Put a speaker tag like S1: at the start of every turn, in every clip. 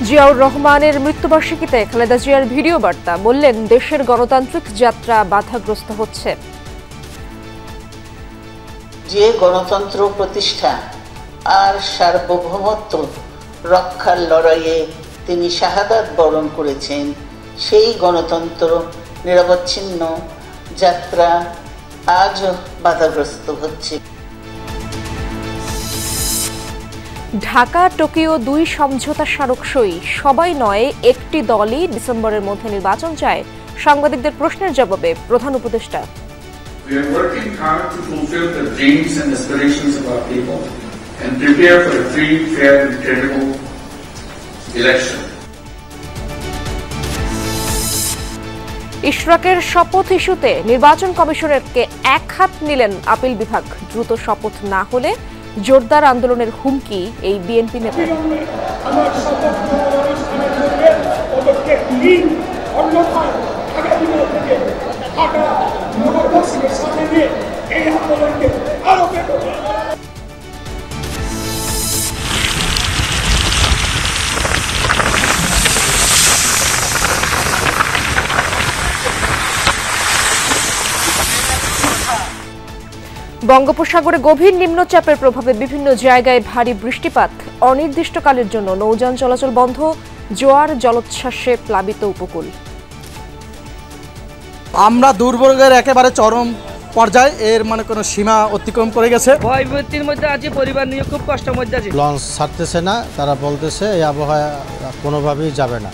S1: জিয়াউর রহমানের মৃত্যুবার্ষিকীতে খালেদা জিয়ার ভিডিও বার্তা, বললেন দেশের গণতান্ত্রিক যাত্রা বাধাগ্রস্ত হচ্ছে।
S2: যে গণতন্ত্র প্রতিষ্ঠা আর সার্বভৌমত্ব রক্ষার লড়াইয়ে তিনি শাহাদাত বরণ করেছেন, সেই গণতন্ত্র নিরবচ্ছিন্ন যাত্রা আজও বাধাগ্রস্ত হচ্ছে।
S1: ঢাকা টোকিও ২ সমঝোতা স্মারক সই, সবাই নয় একটি দলই ডিসেম্বরের মধ্যে নির্বাচন চায়। সাংবাদিকদের প্রশ্নের জবাবে প্রধান উপদেষ্টা,
S3: We are working hard to fulfill the dreams and aspirations of our people and prepare for a free, fair and credible election.
S1: ইশরাকের শপথ ইস্যুতে নির্বাচন কমিশনারকে এক হাত নিলেন আপিল বিভাগ। দ্রুত শপথ না হলে জোরদার আন্দোলনের হুমকি এই বিএনপি নেতা। বঙ্গোপসাগরে গভীর নিম্নচাপের প্রভাবে বিভিন্ন জায়গায় ভারী বৃষ্টিপাত, অনির্দিষ্টকালের জন্য নৌযান চলাচল বন্ধ, জোয়ার জলোচ্ছ্বাসে প্লাবিত উপকূল।
S4: আমরা দুর্ভোগের একেবারে চরম পর্যায়ে, এর মানে কোনো সীমা অতিক্রম করে গেছে।
S5: ভয়ভীতির মধ্যে আছে, পরিবার নিয়ে খুব কষ্টের মধ্যে আছে।
S6: লঞ্চ ছাড়তেছে না, তারা বলতেছে এই আবহাওয়া কোনোভাবেই যাবে না।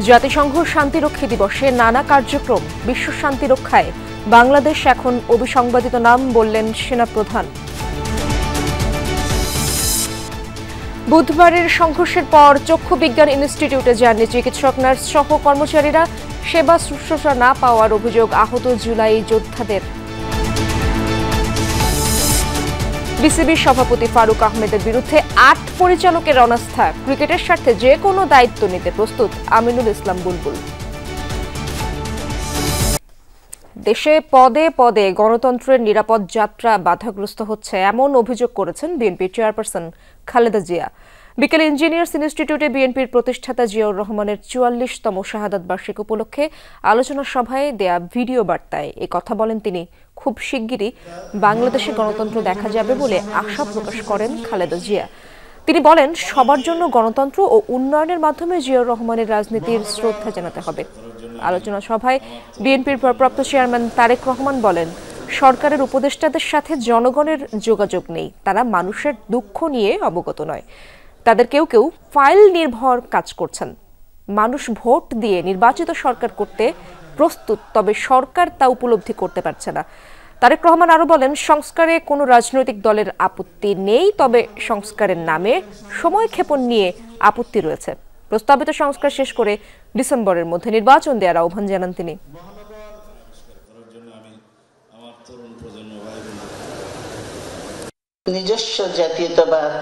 S1: জাতিসংঘ শান্তিরক্ষী দিবসে নানা কার্যক্রম, বিশ্ব শান্তি রক্ষায় বাংলাদেশ এখন অবিসংবাদিত নাম, বললেন সেনাপ্রধান। বুধবারের সংঘর্ষের পর চক্ষু বিজ্ঞান ইনস্টিটিউটে যাননি চিকিৎসক, নার্স সহ কর্মচারীরা। সেবা শুশ্রূষা না পাওয়ার অভিযোগ আহত জুলাই যোদ্ধাদের। বিসিবির সভাপতি ফারুক আহমেদের বিরুদ্ধে ৮ পরিচালকের অনাস্থা, ক্রিকেটের স্বার্থে যে কোনো দায়িত্ব নিতে প্রস্তুত আমিনুল ইসলাম বুলবুল। দেশে পদে পদে গণতন্ত্রের নিরাপদ যাত্রা বাধাগ্রস্ত হচ্ছে, এমন অভিযোগ করেছেন বিএনপি চেয়ারপারসন খালেদা জিয়া। বিকেল ইঞ্জিনিয়ার্স ইনস্টিটিউটে বিএনপির প্রতিষ্ঠাতা জিয়াউর রহমানের ৪৪তম শাহাদাত বার্ষিকী উপলক্ষে আলোচনা সভায় দেয়া ভিডিও বার্তায় এ কথা বলেন তিনি। খুব শিগগিরই বাংলাদেশে গণতন্ত্র দেখা যাবে বলে আশা প্রকাশ করেন খালেদা জিয়া। তিনি বলেন, সবার জন্য গণতন্ত্র ও উন্নয়নের মাধ্যমে জিয়াউর রহমানের রাজনীতির শ্রদ্ধা জানাতে হবে। আলোচনা সভায় বিএনপির ভারপ্রাপ্ত চেয়ারম্যান তারেক রহমান বলেন, সরকারের উপদেষ্টাদের সাথে জনগণের যোগাযোগ নেই, তারা মানুষের দুঃখ নিয়ে অবগত নয়। তাদের কেউ কেউ ফাইল নির্ভর কাজ করছেন। মানুষ ভোট দিয়ে নির্বাচিত সরকার করতে প্রস্তুত, তবে সরকার তা উপলব্ধি করতে পারছে না। তারেক রহমান আরো বলেন, সংস্কারে কোনো রাজনৈতিক দলের আপত্তি নেই, তবে সংস্কারের নামে সময়ক্ষেপণ নিয়ে আপত্তি রয়েছে। প্রস্তাবিত সংস্কার শেষ করে ডিসেম্বরের মধ্যে নির্বাচন দেওয়ার আহ্বান জানান তিনি।
S2: নিজস্ব জাতীয়তাবাদ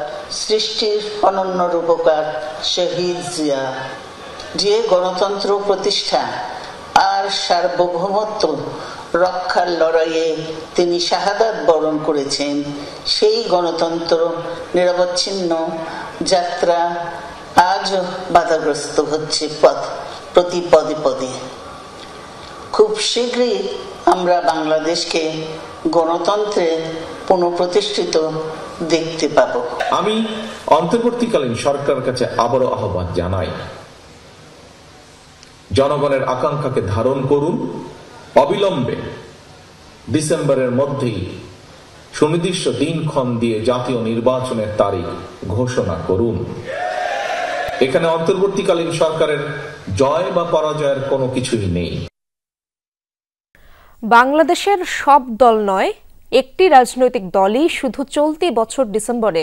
S2: সৃষ্টির অনন্য রূপকার শহীদ জিয়া, যে গণতন্ত্র প্রতিষ্ঠা আর সার্বভৌমত্ব রক্ষার লড়াইয়ে তিনি শাহাদাত বরণ করেছেন, সেই গণতন্ত্র নিরবচ্ছিন্ন যাত্রা আজও বাধাগ্রস্ত হচ্ছে প্রতি পদে পদে। খুব শীঘ্রই আমরা বাংলাদেশকে গণতন্ত্রে পুনঃপ্রতিষ্ঠিত দেখতে পাব।
S7: আমি অন্তর্বর্তীকালীন সরকারের কাছে আবারও আহ্বান জানাই, জনগণের আকাঙ্ক্ষাকে ধারণ করুন, অবিলম্বে ডিসেম্বরের মধ্যেই সুনির্দিষ্ট দিনক্ষণ দিয়ে জাতীয় নির্বাচনের তারিখ ঘোষণা করুন। এখানে অন্তর্বর্তীকালীন সরকারের জয় বা পরাজয়ের কোনো কিছুই নেই।
S1: বাংলাদেশের সব দল নয়, একটি রাজনৈতিক দলই শুধু চলতি বছর ডিসেম্বরে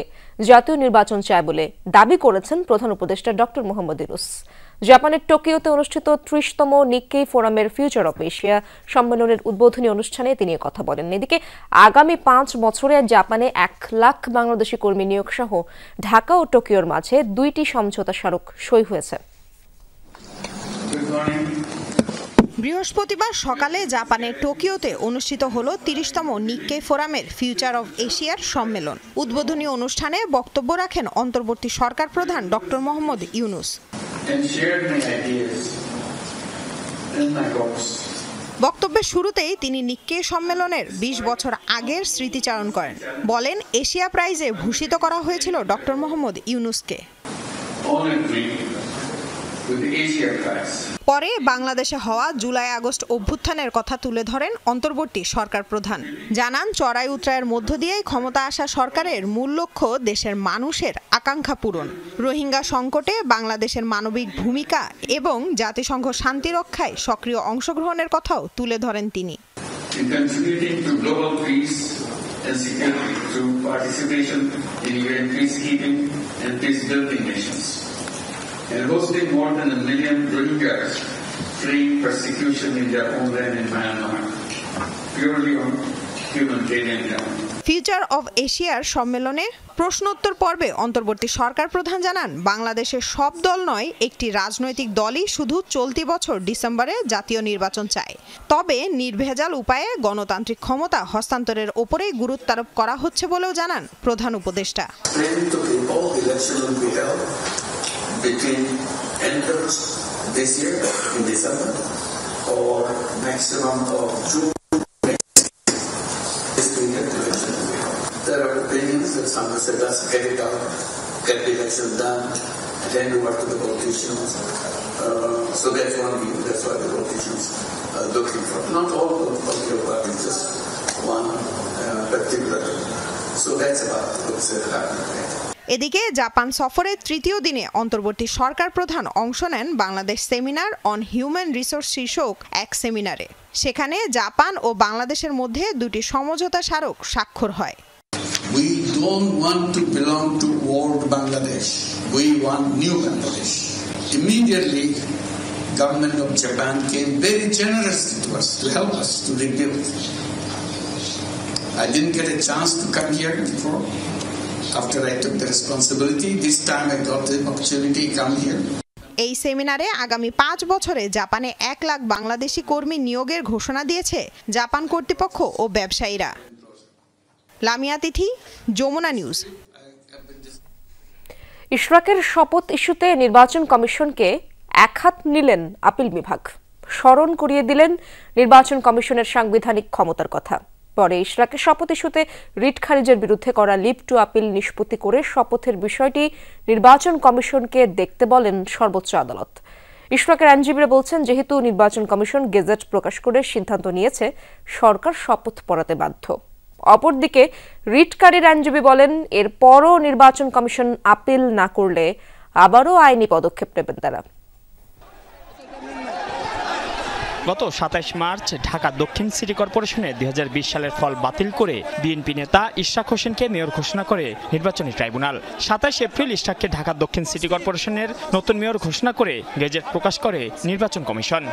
S1: জাতীয় নির্বাচন চায় বলে দাবি করেছেন প্রধান উপদেষ্টা ডক্টর মোহাম্মদ ইউনূস। জাপানের টোকিওতে অনুষ্ঠিত ৩০তম নিক্কেই ফোরামের ফিউচার অফ এশিয়া সম্মেলনের উদ্বোধনী অনুষ্ঠানে তিনি কথা বলেন। এদিকে আগামী ৫ বছরে জাপানে ১ লাখ বাংলাদেশি কর্মী নিয়োগ সহ ঢাকা ও টোকিওর মাঝে ২টি সমঝোতা স্মারক সই হয়েছে।
S8: বৃহস্পতিবার সকালে জাপানের টোকিওতে অনুষ্ঠিত হলো ৩০তম নিক্কেই ফোরামের ফিউচার অব এশিয়ার সম্মেলন। উদ্বোধনী অনুষ্ঠানে বক্তব্য রাখেন অন্তর্বর্তী সরকার প্রধান ডক্টর মোহাম্মদ ইউনূস। বক্তব্যের শুরুতেই তিনি নিক্কেই সম্মেলনের ২০ বছর আগের স্মৃতিচারণ করেন। বলেন, এশিয়া প্রাইজে ভূষিত করা হয়েছিল ডক্টর মোহাম্মদ ইউনূসকে। পরে বাংলাদেশে হওয়া জুলাই আগস্ট অভ্যুত্থানের কথা তুলে ধরেন অন্তর্বর্তী সরকার প্রধান। জানান, চড়াই উতরাইয়ের মধ্য দিয়েই ক্ষমতা আসা সরকারের মূল লক্ষ্য দেশের মানুষের আকাঙ্ক্ষা পূরণ। রোহিঙ্গা সংকটে বাংলাদেশের মানবিক ভূমিকা এবং জাতিসংঘ শান্তি রক্ষায় সক্রিয় অংশগ্রহণের কথাও তুলে ধরেন তিনি।
S3: And hosting more than 1 million Rohingyas fleeing persecution in their homeland in Myanmar, purely on humanitarian grounds.
S8: Future of এশিয়ার সম্মেলনে প্রশ্নোত্তর পর্বে অন্তর্বর্তী সরকার প্রধান জানান, বাংলাদেশের সব দল নয়, একটি রাজনৈতিক দলই শুধু চলতি বছর ডিসেম্বরে জাতীয় নির্বাচন চায়। তবে নির্ভেজাল উপায়ে গণতান্ত্রিক ক্ষমতা হস্তান্তরের ওপরেই গুরুত্বারোপ করা হচ্ছে বলেও জানান প্রধান উপদেষ্টা।
S9: Between end of this year in December or maximum of June next year. There are opinions that some say let's get it out, get the election done, and then over to the politicians. So that's one view. That's why the politicians are looking for. Not all political parties, just one particular. So that's about what's happening.
S8: এদিকে Japan সফরের তৃতীয় দিনে অন্তর্বর্তী সরকার প্রধান অংশ নেন Bangladesh seminar on human resource শীর্ষক এক সেমিনারে। সেখানে জাপান ও বাংলাদেশের মধ্যে দুটি সমঝোতা স্মারক স্বাক্ষর হয়।
S9: We don't want to belong to old Bangladesh. We want new Bangladesh. Immediately, government of Japan came very generously to us to help us to rebuild. I didn't get a chance to come here before. After I took the responsibility, this time I got the opportunity to come here.
S8: এই সেমিনারে আগামী ৫ বছরে জাপানে ১ লাখ বাংলাদেশি কর্মী নিয়োগের ঘোষণা দিয়েছে Japan কর্তৃপক্ষ ও ব্যবসায়ীরা। লামিয়া তিথি, যমুনা নিউজ।
S1: ইশরাকের শপথ ইস্যুতে নির্বাচন কমিশনকে একহাত নিলেন আপিল বিভাগ। স্মরণ করিয়ে দিলেন নির্বাচন কমিশনের সাংবিধানিক ক্ষমতার কথা। পরে ইশরাকের শপথ ইস্যুতে রিট খারিজের বিরুদ্ধে করা লিভ টু আপিল নিষ্পত্তি করে শপথের বিষয়টি নির্বাচন কমিশনকে দেখতে বলেন সর্বোচ্চ আদালত। ইশরাকের আইনজীবীরা বলছেন, যেহেতু নির্বাচন কমিশন গেজেট প্রকাশ করে সিদ্ধান্ত নিয়েছে, সরকার শপথ পড়াতে বাধ্য। অপরদিকে রিটকারীর আইনজীবী বলেন, এরপরও নির্বাচন কমিশন আপিল না করলে আবারও আইনি পদক্ষেপ নেবেন তারা।
S10: গত ২৭ মার্চ ঢাকা দক্ষিণ সিটি কর্পোরেশনের ২০২০ সালের ফল বাতিল করে বিএনপি নেতা ইশরাক হোসেনকে মেয়র ঘোষণা করে নির্বাচনী ট্রাইব্যুনাল। ২৭ এপ্রিল ইশরাককে ঢাকা দক্ষিণ সিটি কর্পোরেশনের নতুন মেয়র ঘোষণা করে গেজেট প্রকাশ করে নির্বাচন কমিশন।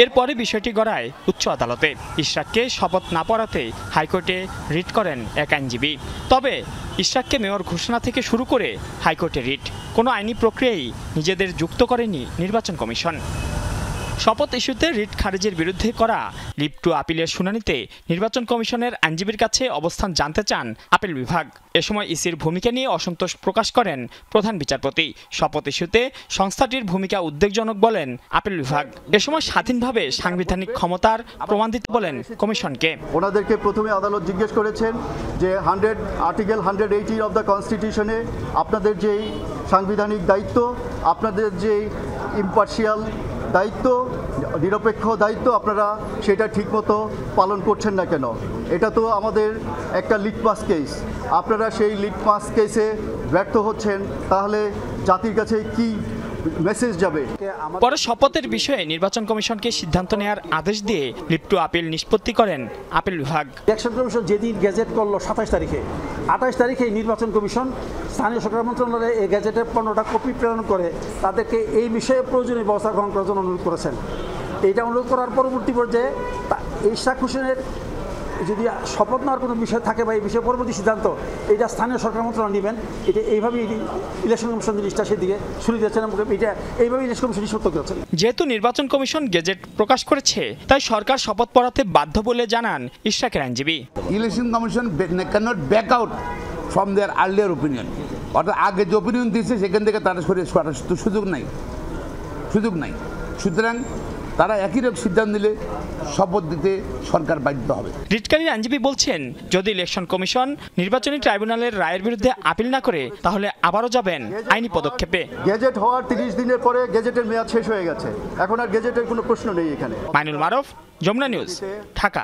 S10: এরপরে বিষয়টি গড়ায় উচ্চ আদালতে। ইশরাককে শপথ না পড়াতে হাইকোর্টে রিট করেন এক আইনজীবী। তবে ইশরাককে মেয়র ঘোষণা থেকে শুরু করে হাইকোর্টে রিট, কোনো আইনি প্রক্রিয়ায় নিজেদের যুক্ত করেনি নির্বাচন কমিশন। শপথ ইস্যুতে রিট খারিজের বিরুদ্ধে করা লিভ টু আপিলের শুনানিতে নির্বাচন কমিশনের আইনজীবীর কাছে অবস্থান জানতে চান আপিল বিভাগ। এ সময় ইসির ভূমিকা নিয়ে অসন্তোষ প্রকাশ করেন প্রধান বিচারপতি। শপথ ইস্যুতে সংস্থাটির ভূমিকা উদ্বেগজনক বলেন আপিল বিভাগ। এ সময় স্বাধীনভাবে সাংবিধানিক ক্ষমতার প্রমাণ দিতে বলেন কমিশনকে।
S11: ওনাদেরকে প্রথমে আদালত জিজ্ঞেস করেছেন যে আর্টিকেল 180 অফ দ্য কনস্টিটিউশনে আপনাদের যে সাংবিধানিক দায়িত্ব, আপনাদের যে ইম্পার্শিয়াল দায়িত্ব, নিরপেক্ষ দায়িত্ব, আপনারা সেটা ঠিকমতো পালন করছেন না কেন? এটা তো আমাদের একটা লিটমাস কেস। আপনারা সেই লিটমাস কেসে ব্যর্থ হচ্ছেন, তাহলে জাতির কাছে কি মেসেজ যাবে?
S10: পরে শপথের বিষয়ে নির্বাচন কমিশনকে সিদ্ধান্ত নেওয়ার আদেশ দিয়ে লিভ টু আপিল নিষ্পত্তি করেন আপিল বিভাগ।
S12: ইলেকশন কমিশন যেদিন গেজেট করলো 27 তারিখে, 28 তারিখে নির্বাচন কমিশন স্থানীয় সরকার মন্ত্রণালয়ে এই গেজেটের 15টা কপি প্রেরণ করে তাদেরকে এই বিষয়ে প্রয়োজনীয় ব্যবস্থা গ্রহণ করার জন্য অনুরোধ করেছেন। এইটা অনুরোধ করার পরবর্তী পর্যায়ে ইশরাক হোসেনের যদি শপথ নেওয়ার কোনো বিষয় থাকে বা এই বিষয়ে পরবর্তী সিদ্ধান্ত এটা স্থানীয় সরকার মন্ত্রণালয় নেবেন। এটা এইভাবেই ইলেকশন কমিশন জিনিসটা সেদিকে শুরু দিয়েছেন, এটা এইভাবে ইলেকশন কমিশন নিষ্পত্তি করছেন।
S10: যেহেতু নির্বাচন কমিশন গেজেট প্রকাশ করেছে তাই সরকার শপথ পড়াতে বাধ্য বলে জানান ইশরাকের আইনজীবী।
S13: Election commission cannot back out from their earlier opinion, অর্থাৎ আগে যে ওপিনিয়ন দিয়েছে সেখান থেকে তারা সরিয়ে সুযোগ নাই। সুতরাং তারা একই রকম সিদ্ধান্ত নিলে শপথ দিতে সরকার বাধ্য হবে।
S10: রিটকারীর আইনজীবী বলছেন, যদি ইলেকশন কমিশন নির্বাচনী ট্রাইব্যুনালের রায়ের বিরুদ্ধে আপিল না করে তাহলে আবারও যাবেন আইনি পদক্ষেপে।
S11: গেজেট হওয়ার 30 দিনের পরে গেজেটের মেয়াদ শেষ হয়ে গেছে, এখন আর গেজেটের কোনো প্রশ্ন নেই এখানে।
S10: মাইনুল মারুফ, যমুনা নিউজ, ঢাকা।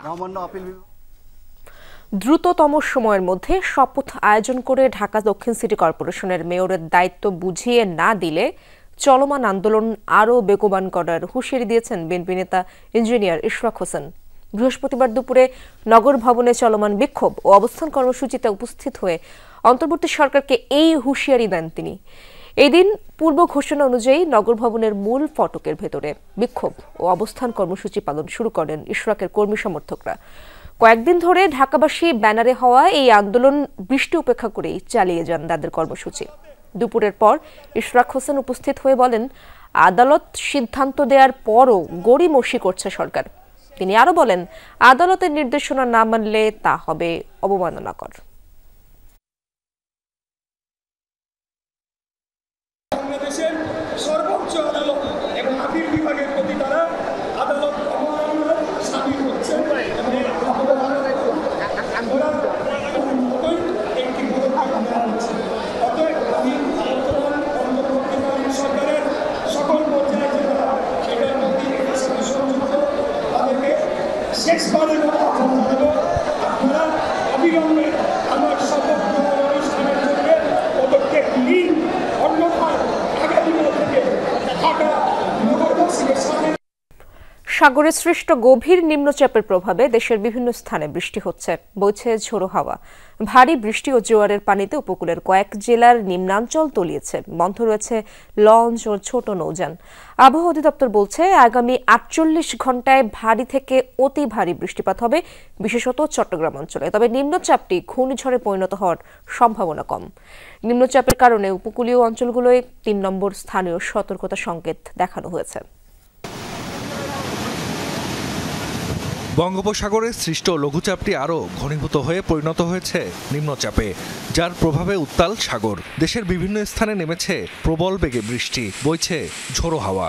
S1: দ্রুততম সময়ের মধ্যে শপথ আয়োজন করে ঢাকা দক্ষিণ সিটি কর্পোরেশনের মেয়রের দায়িত্ব বুঝিয়ে না দিলে চলমান আন্দোলন আরও বেগবান করার হুঁশিয়ারি দিয়েছেন বিএনপি নেতা ইঞ্জিনিয়ার ইশরাক হোসেন। বৃহস্পতিবার দুপুরে নগর ভবনে চলমান বিক্ষোভ ও অবস্থান কর্মসূচিতে উপস্থিত হয়ে অন্তর্বর্তী সরকারকে এই হুঁশিয়ারি দেন তিনি। এদিন পূর্ব ঘোষণা অনুযায়ী নগর ভবনের মূল ফটকের ভেতরে বিক্ষোভ ও অবস্থান কর্মসূচি পালন শুরু করেন ইশরাকের কর্মী সমর্থকরা। কয়েকদিন ধরে ঢাকাবাসী ব্যানারে হওয়া এই আন্দোলন বৃষ্টি উপেক্ষা করেই চালিয়ে যান তাদের কর্মসূচি। দুপুরের পর ইশরাক হোসেন উপস্থিত হয়ে বলেন, আদালত সিদ্ধান্ত দেওয়ার পরও গড়িমসি করছে সরকার। তিনি আরো বলেন, আদালতের নির্দেশনা না মানলে তা হবে অবমাননাকর।
S14: বাংলাদেশের সর্বোচ্চ আদালত এবং আপিল বিভাগের প্রতি তারা আদালত অবমাননার শামিল হচ্ছে। সরকারের সকল পর্যায়ে যারা এটার মধ্যে সংযুক্ত তাদেরকে শেষবারের মতো আহ্বান জানাবো, আপনারা অবিলম্বে আমার শপথ গ্রহণ অনুষ্ঠানের জন্য পদক্ষেপ নিন, অন্যথায় আগামীকাল থেকে ঢাকা নগরবাসীদের সাথে।
S1: সাগরে সৃষ্ট গভীর নিম্নচাপের প্রভাবে দেশের বিভিন্ন স্থানে বৃষ্টি হচ্ছে, বইছে ঝোড়ো হাওয়া। ভারী বৃষ্টি ও জোয়ারের পানিতে উপকূলের কয়েক জেলার নিম্নাঞ্চল তলিয়েছে, বন্ধ রয়েছে লঞ্চ ও ছোট নৌযান। আবহাওয়া অধিদপ্তর বলছে, আগামী 48 ঘন্টায় ভারী থেকে অতি ভারী বৃষ্টিপাত হবে, বিশেষত চট্টগ্রাম অঞ্চলে। তবে নিম্নচাপটি ঘূর্ণিঝড়ে পরিণত হওয়ার সম্ভাবনা কম। নিম্নচাপের কারণে উপকূলীয় অঞ্চলগুলোয় 3 নম্বর স্থানীয় সতর্কতা সংকেত দেখানো হয়েছে।
S15: বঙ্গোপসাগরে সৃষ্ট লঘুচাপটি আরও ঘনীভূত হয়ে পরিণত হয়েছে নিম্নচাপে, যার প্রভাবে উত্তাল সাগর। দেশের বিভিন্ন স্থানে নেমেছে প্রবল বেগে বৃষ্টি, বইছে ঝোড়ো হাওয়া।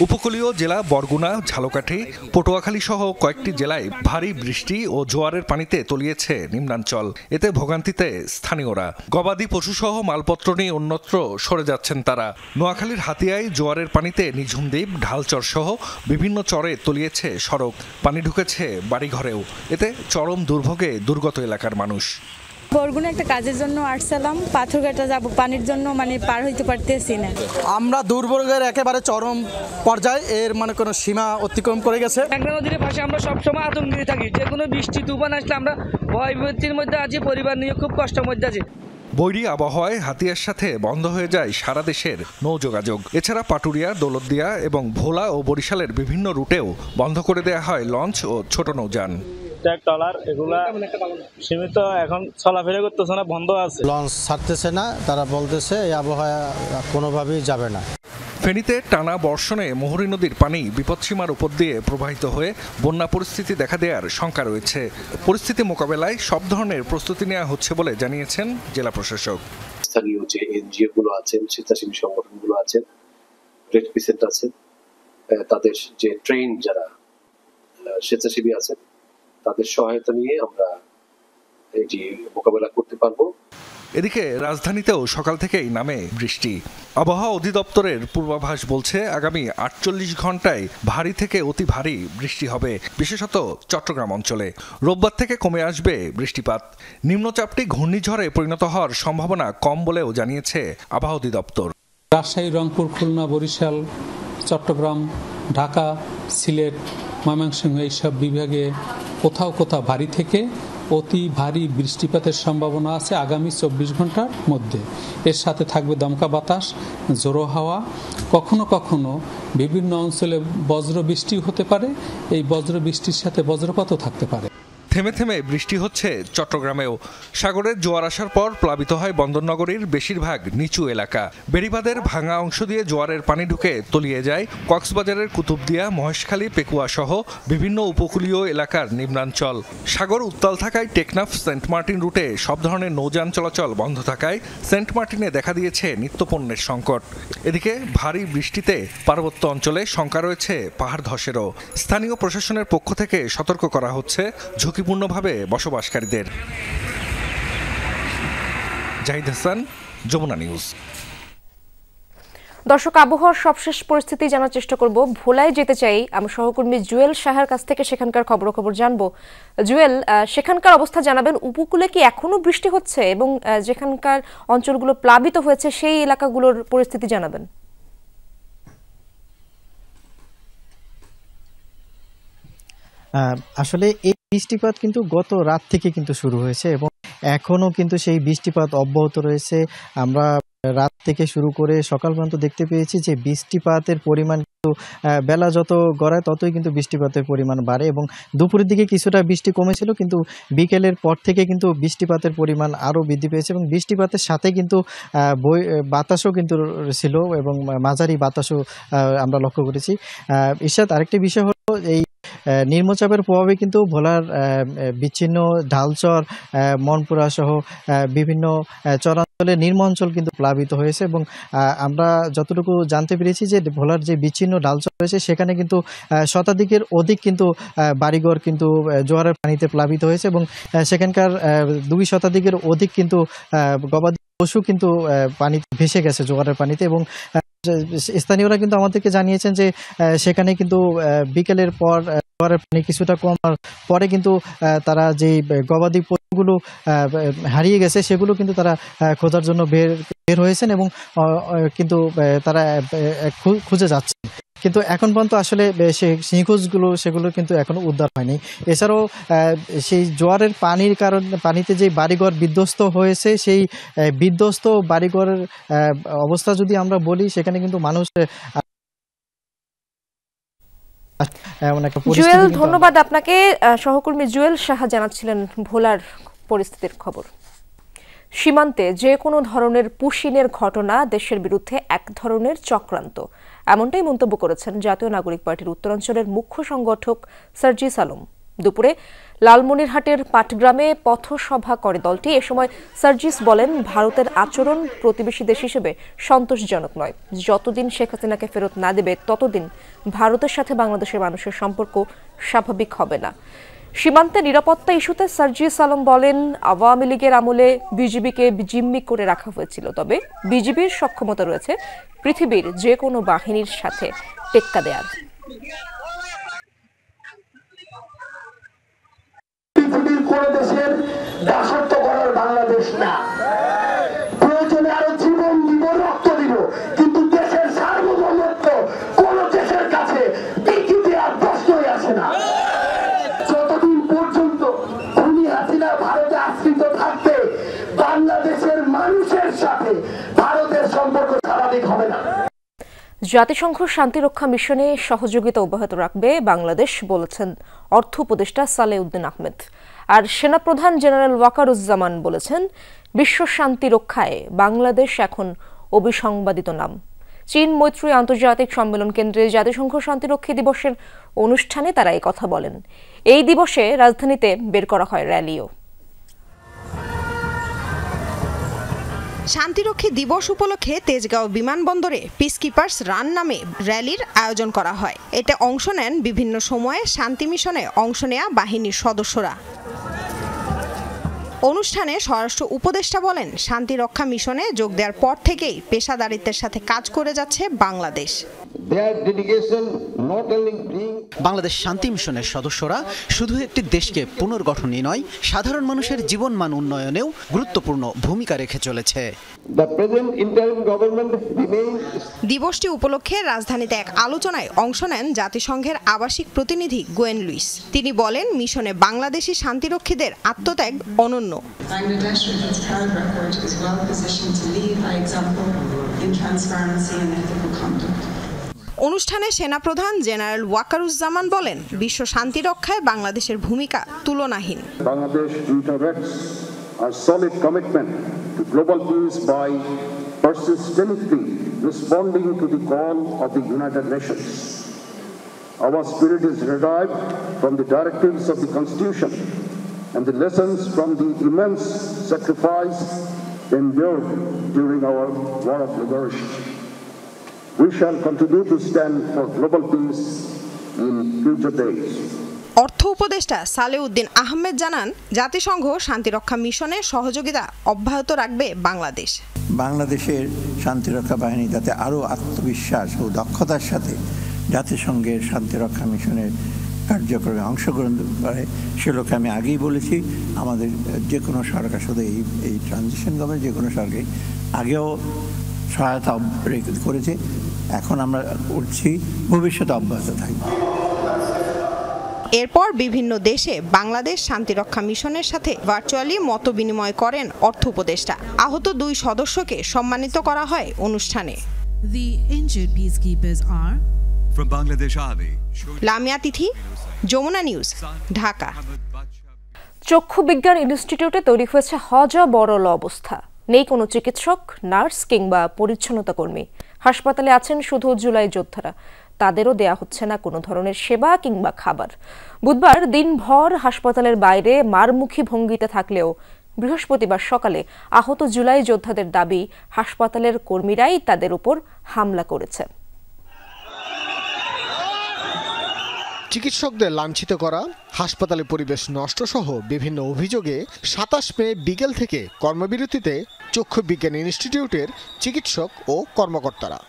S15: উপকূলীয় জেলা বরগুনা, ঝালকাঠি, পটুয়াখালী সহ কয়েকটি জেলায় ভারী বৃষ্টি ও জোয়ারের পানিতে তলিয়েছে নিম্নাঞ্চল। এতে ভোগান্তিতে স্থানীয়রা। গবাদি পশুসহ মালপত্র নিয়ে অন্যত্র সরে যাচ্ছেন তারা। নোয়াখালীর হাতিয়ায় জোয়ারের পানিতে নিঝুম দ্বীপ, ঢালচর সহ বিভিন্ন চরে তলিয়েছে সড়ক, পানি ঢুকেছে বাড়িঘরেও। এতে চরম দুর্ভোগে দুর্গত এলাকার মানুষ।
S16: বরগুনা একটা কাজের জন্য আসছিলাম, পাথরঘাটা যাব, পানির জন্য পার হইতে পারতেছি না।
S4: আমরা দুর্ভোগের একেবারে চরম পর্যায়ে, এর কোনো সীমা অতিক্রম করে গেছে।
S5: মেঘনা নদীর পাশে আমরা সবসময় আতঙ্কিত থাকি, যে কোনো বৃষ্টি তুফান আসলে আমরা ভয়ভীতির মধ্যে আছি, পরিবার নিয়ে খুব কষ্টের মধ্যে আছি।
S15: বৈরী আবহাওয়ায় হাতিয়ার সাথে বন্ধ হয়ে যায় সারা দেশের নৌ যোগাযোগ। এছাড়া পাটুরিয়া, দৌলতদিয়া এবং ভোলা ও বরিশালের বিভিন্ন রুটেও বন্ধ করে দেওয়া হয় লঞ্চ ও ছোট নৌযান।
S17: ট্রলার এগুলা সীমিত এখন চলাফেরা করতেছে না, বন্ধ আছে।
S6: লঞ্চ ছাড়তেছে না, তারা বলতেছে এই আবহাওয়া কোনোভাবেই যাবে না।
S15: ফেনীতে টানা বর্ষণে মুহুরী নদীর পানি বিপদসীমার উপর দিয়ে প্রবাহিত হয়ে বন্যা পরিস্থিতি দেখা দেওয়ার শঙ্কা রয়েছে। পরিস্থিতি মোকাবেলায় সব ধরনের প্রস্তুতি নেওয়া হচ্ছে বলে জানিয়েছেন জেলা প্রশাসক।
S18: স্থানীয় যে এনজিও গুলো আছেন, স্বেচ্ছাসেবী সংগঠনগুলো আছেন, রেড ক্রিসেন্ট আছেন, তাদের যে ট্রেন যারা স্বেচ্ছাসেবী আছেন, তাদের সহায়তা নিয়ে আমরা এটি মোকাবেলা করতে পারবো।
S15: এদিকে রাজধানীতেও সকাল থেকেই নামে বৃষ্টি। আবহাওয়া অধিদপ্তরের পূর্বাভাস বলছে, আগামী 48 ঘন্টায় ভারী থেকে অতি ভারী বৃষ্টি হবে, বিশেষত চট্টগ্রাম অঞ্চলে। রোববার থেকে কমে আসবে বৃষ্টিপাত। নিম্নচাপটি ঘূর্ণিঝড়ে পরিণত হওয়ার সম্ভাবনা কম বলেও জানিয়েছে আবহাওয়া অধিদপ্তর।
S19: রাজশাহী, রংপুর, খুলনা, বরিশাল, চট্টগ্রাম, ঢাকা, সিলেট, ময়মনসিংহ এইসব বিভাগে কোথাও কোথাও ভারী থেকে অতি ভারী বৃষ্টিপাতের সম্ভাবনা আছে আগামী 24 ঘন্টার মধ্যে। এর সাথে থাকবে দমকা বাতাস, ঝোড়ো হাওয়া, কখনো কখনো বিভিন্ন অঞ্চলে বজ্র বৃষ্টি হতে পারে। এই বজ্র বৃষ্টির সাথে বজ্রপাতও থাকতে পারে।
S15: থেমে থেমে বৃষ্টি হচ্ছে চট্টগ্রামেও। সাগরের জোয়ার আসার পর প্লাবিত হয় বন্দরনগরীর বেশিরভাগ নিচু এলাকা। বেড়িবাঁধের ভাঙা অংশ দিয়ে জোয়ারের পানি ঢুকে তলিয়ে যায় কক্সবাজারের কুতুবদিয়া, মহেশখালী, পেকুয়া সহ বিভিন্ন উপকূলীয় এলাকার নিম্নাঞ্চল। সাগর উত্তাল থাকায় টেকনাফ সেন্ট মার্টিন রুটে সব ধরনের নৌযান চলাচল বন্ধ থাকায় সেন্ট মার্টিনে দেখা দিয়েছে নিত্যপণ্যের সংকট। এদিকে ভারী বৃষ্টিতে পার্বত্য অঞ্চলে শঙ্কা রয়েছে পাহাড় ধসেরও। স্থানীয় প্রশাসনের পক্ষ থেকে সতর্ক করা হচ্ছে ঝুঁকিপূর্ণভাবে বসবাসকারীদের। জাহিদ হাসান, যমুনা নিউজ।
S1: দর্শক, আবহাওয়ার সবশেষ পরিস্থিতি জানার চেষ্টা করব। ভোলায় যেতে চাই আমার সহকর্মী জুয়েল শাহের কাছ থেকে, সেখানকার খবর জানবো। জুয়েল, সেখানকার অবস্থা জানাবেন। উপকূলে কি এখনো বৃষ্টি হচ্ছে এবং যেখানকার অঞ্চলগুলো প্লাবিত হয়েছে সেই এলাকাগুলোর পরিস্থিতি জানাবেন।
S20: আসলে এই বৃষ্টিপাত কিন্তু গত রাত থেকে কিন্তু শুরু হয়েছে এবং এখনো কিন্তু সেই বৃষ্টিপাত অব্যাহত রয়েছে। আমরা রাত থেকে শুরু করে সকাল পর্যন্ত দেখতে পেয়েছি যে বৃষ্টিপাতের পরিমাণ কিন্তু বেলা যত গড়ায় ততই কিন্তু বৃষ্টিপাতের পরিমাণ বাড়ে এবং দুপুরের দিকে কিছুটা বৃষ্টি কমেছিল, কিন্তু বিকেলের পর থেকে কিন্তু বৃষ্টিপাতের পরিমাণ আরও বৃদ্ধি পেয়েছে এবং বৃষ্টিপাতের সাথে কিন্তু বাতাসও কিন্তু ছিল এবং মাঝারি বাতাসও আমরা লক্ষ্য করেছি। ইরশাদ, আরেকটি বিষয় হলো এই নিম্নচাপের প্রভাবে কিন্তু ভোলার বিচ্ছিন্ন ঢালচর, মনপুরা সহ বিভিন্ন চরাঞ্চলে নিম্ন অঞ্চল কিন্তু প্লাবিত হয়েছে এবং আমরা যতটুকু জানতে পেরেছি যে ভোলার যে বিচ্ছিন্ন ঢালচর রয়েছে সেখানে কিন্তু শতাধিকের অধিক কিন্তু বাড়িঘর কিন্তু জোয়ারের পানিতে প্লাবিত হয়েছে এবং সেখানকার 2 শতাধিকের অধিক কিন্তু গবাদি পশু কিন্তু পানিতে ভেসে গেছে জোয়ারের পানিতে এবং স্থানীয়রা কিন্তু আমাদেরকে জানিয়েছেন যে সেখানে কিন্তু বিকেলের পর জোয়ারের পানি কিছুটা কমার পরে কিন্তু তারা যে গবাদি পশুগুলো হারিয়ে গেছে সেগুলো কিন্তু তারা খোঁজার জন্য বের হয়েছেন এবং কিন্তু তারা খুঁজে যাচ্ছেন, কিন্তু এখন পর্যন্ত আসলে নিখোঁজগুলো সেগুলো কিন্তু এখনো উদ্ধার হয়নি। এছাড়াও সেই জোয়ারের পানির কারণে পানিতে যে বাড়িঘর বিধ্বস্ত হয়েছে সেই বিধ্বস্ত বাড়িঘরের অবস্থা যদি আমরা বলি সেখানে কিন্তু মানুষ।
S1: জুয়েল, ধন্যবাদ আপনাকে। সহকর্মী জুয়েল সাহা জানাচ্ছিলেন ভোলার পরিস্থিতির খবর। সীমান্তে যে কোনো ধরনের পুশিনের ঘটনা দেশের বিরুদ্ধে এক ধরনের চক্রান্ত, এমনটাই মন্তব্য করেছেন জাতীয় নাগরিক পার্টির উত্তরাঞ্চলের মুখ্য সংগঠক সার্জিস আলম। দুপুরে লালমনিরহাটের পাটগ্রামে পথসভা করে দলটি। এ সময় সার্জিস বলেন, ভারতের আচরণ প্রতিবেশী দেশ হিসেবে সন্তোষজনক নয়। যতদিন শেখ হাসিনাকে ফেরত না দেবে ততদিন ভারতের সাথে বাংলাদেশের মানুষের সম্পর্ক স্বাভাবিক হবে না। সীমান্তে নিরাপত্তা ইস্যুতে সার্জিস আলম বলেন, আওয়ামী লীগের আমলে বিজিবিকে জিম্মি করে রাখা হয়েছিল, তবে বিজিবির সক্ষমতা রয়েছে পৃথিবীর যে কোনো বাহিনীর সাথে টেক্কা দেয়ার।
S21: পৃথিবীর কোন দেশের দাসত্ব করার বাংলাদেশ না। প্রয়োজনে আরো জীবন দিব, রক্ত দিব, কিন্তু দেশের সার্বভৌমত্ব কোন দেশের কাছে বিক্রি দেওয়ার প্রশ্নই আসে না। যতদিন পর্যন্ত খুনি হাসিনা ভারতে আশ্রিত থাকবে বাংলাদেশের মানুষের সাথে ভারতের সম্পর্ক স্বাভাবিক হবে না।
S1: জাতিসংঘ শান্তিরক্ষা মিশনে সহযোগিতা অব্যাহত রাখবে বাংলাদেশ, বলেছেন অর্থ উপদেষ্টা সালেউদ্দিন আহমেদ। আর সেনাপ্রধান জেনারেল ওয়াকারুজ্জামান বলেছেন, বিশ্ব শান্তি রক্ষায় বাংলাদেশ এখন অবিসংবাদিত নাম। চীন মৈত্রী আন্তর্জাতিক সম্মেলন কেন্দ্রে জাতিসংঘ শান্তিরক্ষী দিবসের অনুষ্ঠানে তারা এই কথা বলেন। এই দিবসে রাজধানীতে বের করা হয় র্যালিও।
S8: শান্তিরক্ষী দিবস উপলক্ষে তেজগাঁও বিমানবন্দরে পিসকিপার্স রান নামে র্যালির আয়োজন করা হয়। এতে অংশ নেন বিভিন্ন সময়ে শান্তি মিশনে অংশ নেয়া বাহিনীর সদস্যরা। অনুষ্ঠানে স্বরাষ্ট্র উপদেষ্টা বলেন, শান্তি রক্ষা মিশনে যোগ দেওয়ার পর থেকেই পেশাদারিত্বের সাথে কাজ করে যাচ্ছে বাংলাদেশ।
S2: বাংলাদেশ শান্তি মিশনের সদস্যরা শুধু একটি দেশকে পুনর্গঠনই নয়, সাধারণ মানুষের জীবনমান উন্নয়নেও গুরুত্বপূর্ণ ভূমিকা রেখে চলেছে।
S8: দিবসটি উপলক্ষে রাজধানীতে এক আলোচনায় অংশ নেন জাতিসংঘের আবাসিক প্রতিনিধি গোয়েন লুইস। তিনি বলেন, মিশনে বাংলাদেশি শান্তিরক্ষীদের আত্মত্যাগ অনন্য। অনুষ্ঠানে সেনাপ্রধান জেনারেল ওয়াকারুজ্জামান বলেন, বিশ্ব শান্তি রক্ষায় বাংলাদেশের ভূমিকা তুলনাহীন।
S22: Bangladesh reiterates our solid commitment to global peace by persistently responding to the call of the United Nations. Our spirit is derived from the directives of the Constitution and the lessons from the immense sacrifice endured during our war of liberation. We shall continue to stand for global peace in future days.
S8: অর্থ উপদেষ্টা সালেউদ্দিন আহমেদ জানান, জাতিসংঘ শান্তিরক্ষা মিশনের সহযোগিতা অব্যাহত রাখবে বাংলাদেশ।
S23: বাংলাদেশের শান্তিরক্ষা বাহিনী যাতে আরও আত্মবিশ্বাস ও দক্ষতার সাথে জাতিসংঘের শান্তিরক্ষা মিশনের কার্যক্রমে অংশগ্রহণ করে, সে লোকে আমি আগেই বলেছি, আমাদের যে কোনো সরকার, শুধু এই ট্রানজিশন গভর্নমেন্ট, যে কোনো সরকারই আগেও সহায়তা করেছে, এখন আমরা উঠছি, ভবিষ্যতে অব্যাহত থাকবে।
S8: এরপর বিভিন্ন দেশে বাংলাদেশ শান্তিরক্ষা মিশনের সাথে ভার্চুয়ালি মতবিনিময় করেন অর্থ উপদেষ্টা। আহত 2 সদস্যকে সম্মানিত করা হয় অনুষ্ঠানে। লামিয়া তিথি, যমুনা নিউজ, ঢাকা।
S1: চক্ষু বিজ্ঞান ইনস্টিটিউটে তৈরি হয়েছে হযবরল অবস্থা। নেই কোনো চিকিৎসক, নার্স কিংবা পরিচ্ছন্নতা কর্মী। হাসপাতালে আছেন শুধু জুলাই যোদ্ধারা। তাদেরও দেয়া হচ্ছে না কোনো ধরনের সেবা কিংবা খাবার। বুধবার দিনভর হাসপাতালের বাইরে মারমুখী ভঙ্গিতে থাকলেও বৃহস্পতিবার সকালে আহত জুলাই যোদ্ধাদের দাবি, হাসপাতালের কর্মীরাই তাদের উপর হামলা করেছে।
S24: চিকিৎসকদের লাঞ্ছিত করা, হাসপাতালে পরিবেশ নষ্ট সহ বিভিন্ন অভিযোগে 27 মে বিকেল থেকে কর্মবিরতিতে চক্ষু বিজ্ঞান ইনস্টিটিউটের চিকিৎসক ও কর্মকর্তারা।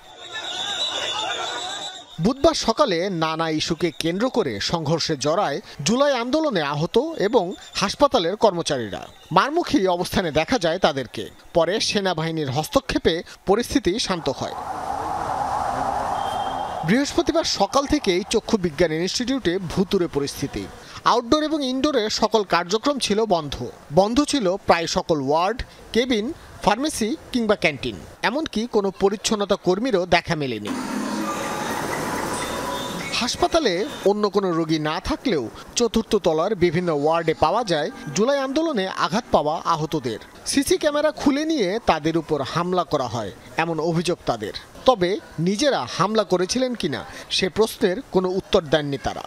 S24: বুধবার সকালে নানা ইস্যুকে কেন্দ্র করে সংঘর্ষে জড়ায় জুলাই আন্দোলনে আহত এবং হাসপাতালের কর্মচারীরা। মারমুখী অবস্থানে দেখা যায় তাদেরকে। পরে সেনাবাহিনীর হস্তক্ষেপে পরিস্থিতি শান্ত হয়। বৃহস্পতিবার সকাল থেকেই চক্ষু বিজ্ঞান ইনস্টিটিউটে ভুতুড়ে পরিস্থিতি। আউটডোর এবং ইনডোরে সকল কার্যক্রম ছিল বন্ধ। বন্ধ ছিল প্রায় সকল ওয়ার্ড, কেবিন, ফার্মেসি কিংবা ক্যান্টিন। এমনকি কোনো পরিচ্ছন্নতা কর্মীরও দেখা মেলেনি। হাসপাতালে অন্য কোনো রোগী না থাকলেও চতুর্থ তলার বিভিন্ন ওয়ার্ডে পাওয়া যায় জুলাই আন্দোলনে আঘাত পাওয়া আহতদের। সিসি ক্যামেরা খুলে নিয়ে তাদের উপর হামলা করা হয় এমন অভিযোগ তাদের। তবে নিজেরা হামলা করেছিলেন কিনা সে প্রশ্নের কোনো উত্তর দেননি তারা।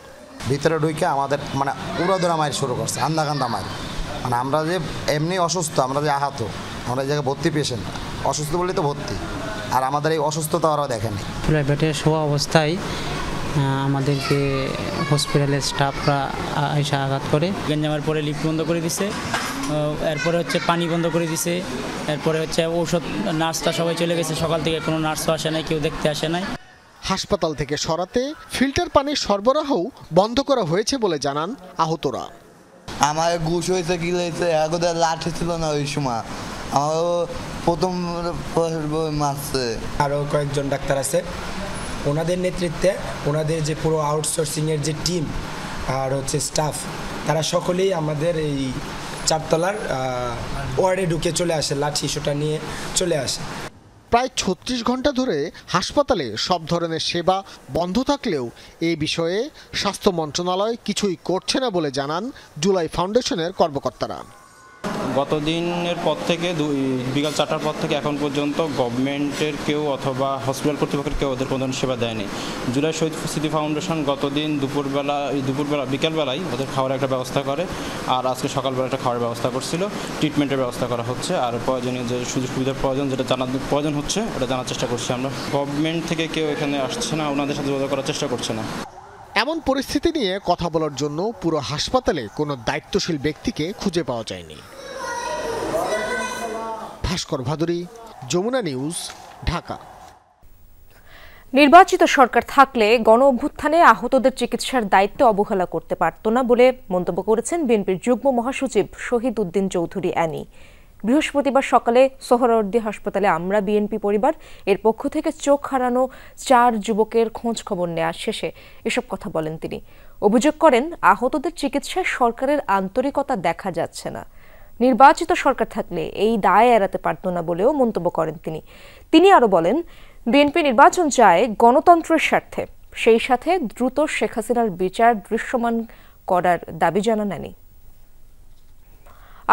S25: ভিতরে ঢুকে আমাদের উড়াদোড়া মার শুরু করছে, আন্দাকান্দা মার। আমরা যে এমনি অসুস্থ, আমরা যে আহত, আমরা এই জায়গায় ভর্তি পেশেন্ট, অসুস্থ বলেই তো ভর্তি, আর আমাদের এই অসুস্থতা ওরা দেখেনি।
S26: প্রাইভেটে শোয়া অবস্থায় আমাদেরকে হসপিটালের স্টাফরা এসে আঘাত করে।
S27: গেঞ্জামের পরে লিফট বন্ধ করে দিছে, এরপরে হচ্ছে পানি বন্ধ করে দিছে, এরপরে হচ্ছে ঔষধ, নার্সটা সবাই চলে গেছে। সকাল থেকে কোনো নার্সও আসে নাই, কেউ দেখতে আসে নাই।
S24: হাসপাতাল থেকে সরাতে ফিল্টার পানির সরবরাহও বন্ধ করা হয়েছে বলে জানান আহতরা।
S25: আমার ঘুষ হয়েছে, কি হয়েছে, একদম লাঠি ছিল না ওই সময়, আমারও প্রথম মারছে।
S28: আরও কয়েকজন ডাক্তার আছে, ওনাদের নেতৃত্বে ওনাদের যে পুরো আউটসোর্সিংয়ের যে টিম আর হচ্ছে স্টাফ, তারা সকলেই আমাদের এই 4 তলার ওয়ার্ডে ঢুকে চলে আসে, লাঠি ইস্যুটা নিয়ে চলে আসে।
S24: প্রায় 36 ঘন্টা ধরে হাসপাতালে সব ধরনের সেবা বন্ধ থাকলেও এই বিষয়ে স্বাস্থ্য মন্ত্রণালয় কিছুই করছে না বলে জানান জুলাই ফাউন্ডেশনের কর্মকর্তারা।
S27: গত দিনের পর থেকে বিকাল 4টার পর থেকে এখন পর্যন্ত গভর্নমেন্টের কেউ অথবা হসপিটাল কর্তৃপক্ষের কেউ ওদের কোনো সেবা দেয়নি। জুলাই শহীদ স্মৃতি ফাউন্ডেশন গতদিন দুপুরবেলা বিকেলবেলায় ওদের খাওয়ার একটা ব্যবস্থা করে, আর আজকে সকালবেলা একটা খাওয়ার ব্যবস্থা করছিল। ট্রিটমেন্টের ব্যবস্থা করা হচ্ছে, আর প্রয়োজনীয় যে সুযোগ সুবিধার প্রয়োজন, যেটা প্রয়োজন হচ্ছে ওটা জানার চেষ্টা করছি আমরা। গভর্নমেন্ট থেকে কেউ এখানে আসছে না, ওনাদের সাথে যোগাযোগ করার চেষ্টা করছে না।
S24: এমন পরিস্থিতি নিয়ে কথা বলার জন্য পুরো হাসপাতালে কোনো দায়িত্বশীল ব্যক্তিকে খুঁজে পাওয়া যায়নি। ভাস্কর ভাদুরী, যমুনা নিউজ, ঢাকা।
S1: নির্বাচিত সরকার থাকলে গণ অভ্যুত্থানে আহতদের চিকিৎসার দায়িত্ব অবহেলা করতে পারত না বলে মন্তব্য করেছেন বিএনপির যুগ্ম মহাসচিব শহীদ উদ্দিন চৌধুরী অ্যানি। বৃহস্পতিবার সকালে সোহরাওয়ার্দী হাসপাতালে আমরা বিএনপি পরিবার এর পক্ষ থেকে চোখ হারানো 4 যুবকের খোঁজ খবর নেওয়ার শেষে এসব কথা বলেন তিনি। অভিযোগ করেন, আহতদের চিকিৎসায় সরকারের আন্তরিকতা দেখা যাচ্ছে না। নির্বাচিত সরকার থাকলে এই দায় এড়াতে পারত না বলেও মন্তব্য করেন তিনি আরো বলেন, বিএনপি নির্বাচন চায় গণতন্ত্রের স্বার্থে, সেই সাথে দ্রুত শেখ হাসিনার বিচার দৃশ্যমান করার দাবি জানান অ্যানি।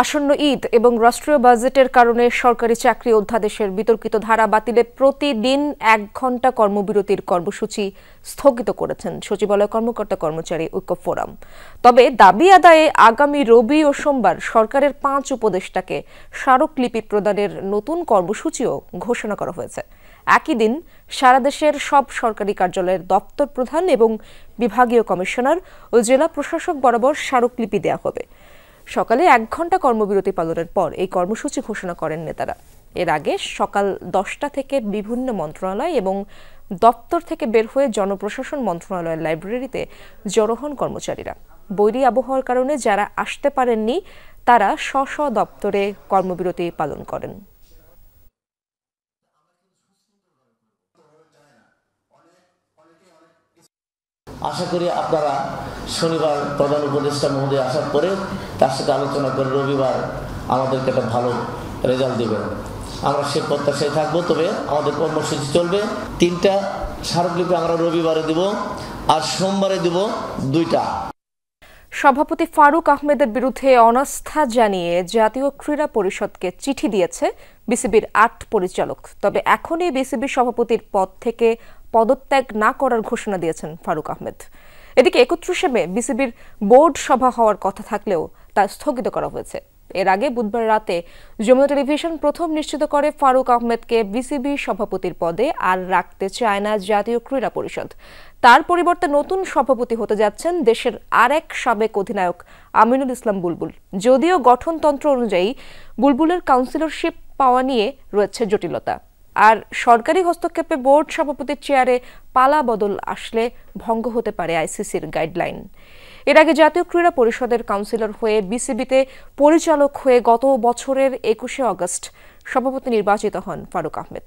S1: আসন্ন ঈদ এবং রাষ্ট্রীয় বাজেটের কারণে সরকারি চাকরি অধ্যাদেশের বিতর্কিত ধারা বাতিলে প্রতিদিন 1 ঘণ্টা কর্মবিরতির কর্মসূচি স্থগিত করেছেন সচিবালয় কর্মকর্তা কর্মচারী ঐক্য ফোরাম। তবে দাবি আদায়ে আগামী রবি ও সোমবার সরকারের 5 উপদেষ্টাকে স্মারকলিপি প্রদানের নতুন কর্মসূচিও ঘোষণা করা হয়েছে। একই দিন সারা দেশের সব সরকারি কার্যালয়ের দপ্তর প্রধান এবং বিভাগীয় কমিশনার ও জেলা প্রশাসক বরাবর স্মারকলিপি দেওয়া হবে। সকালে 1 ঘণ্টা কর্মবিরতি পালনের পর এই কর্মসূচি ঘোষণা করেন নেতারা। এর আগে সকাল 10টা থেকে বিভিন্ন মন্ত্রণালয় এবং দপ্তর থেকে বের হয়ে জনপ্রশাসন মন্ত্রণালয়ের লাইব্রেরিতে জড়ো হন কর্মচারীরা। বৈরী আবহাওয়ার কারণে যারা আসতে পারেননি তারা স্ব দপ্তরে কর্মবিরতি পালন করেন।
S3: আশা করি আপনারা শনিবার প্রধান উপদেষ্টা মহোদয় আসার পরে তার সাথে আলোচনা করে রবিবার আমাদেরকে একটা ভালো রেজাল্ট দেবেন। আমরা সে প্রত্যাশায় থাকবো। তবে আমাদের কর্মসূচি চলবে 3টা স্মারকলিপি আমরা রবিবারে দেব আর সোমবারে দেব 2টা।
S1: সভাপতি ফারুক আহমেদের বিরুদ্ধে অনাস্থা জানিয়ে জাতীয় ক্রীড়া পরিষদকে চিঠি দিয়েছে বিসিবির 8 পরিচালক। তবে এখনই বিসিবি সভাপতির পদ থেকে পদত্যাগ না করার ঘোষণা দিয়েছেন ফারুক আহমেদ। এদিকে 31 মে বিসিবির বোর্ড সভা হওয়ার কথা থাকলেও তা স্থগিত করা হয়েছে। এর আগে বুধবার রাতে যমুনা টেলিভিশন প্রথম নিশ্চিত করে ফারুক আহমেদকে বিসিবি সভাপতির পদে আর রাখতে চায় না জাতীয় ক্রীড়া পরিষদ। তার পরিবর্তে নতুন সভাপতি হতে যাচ্ছেন দেশের আরেক সাবেক অধিনায়ক আমিনুল ইসলাম বুলবুল। যদিও গঠনতন্ত্র অনুযায়ী বুলবুলের কাউন্সিলরশিপ পাওয়া নিয়ে রয়েছে জটিলতা। আর সরকারি হস্তক্ষেপে বোর্ড সভাপতির চেয়ারে পালা বদল আসলে ভঙ্গ হতে পারে আইসিসির গাইডলাইন। এর আগে জাতীয় ক্রীড়া পরিষদের কাউন্সিলর হয়ে বিসিবিতে পরিচালক হয়ে গত বছরের 21 আগস্ট সভাপতি নির্বাচিত হন ফারুক আহমেদ।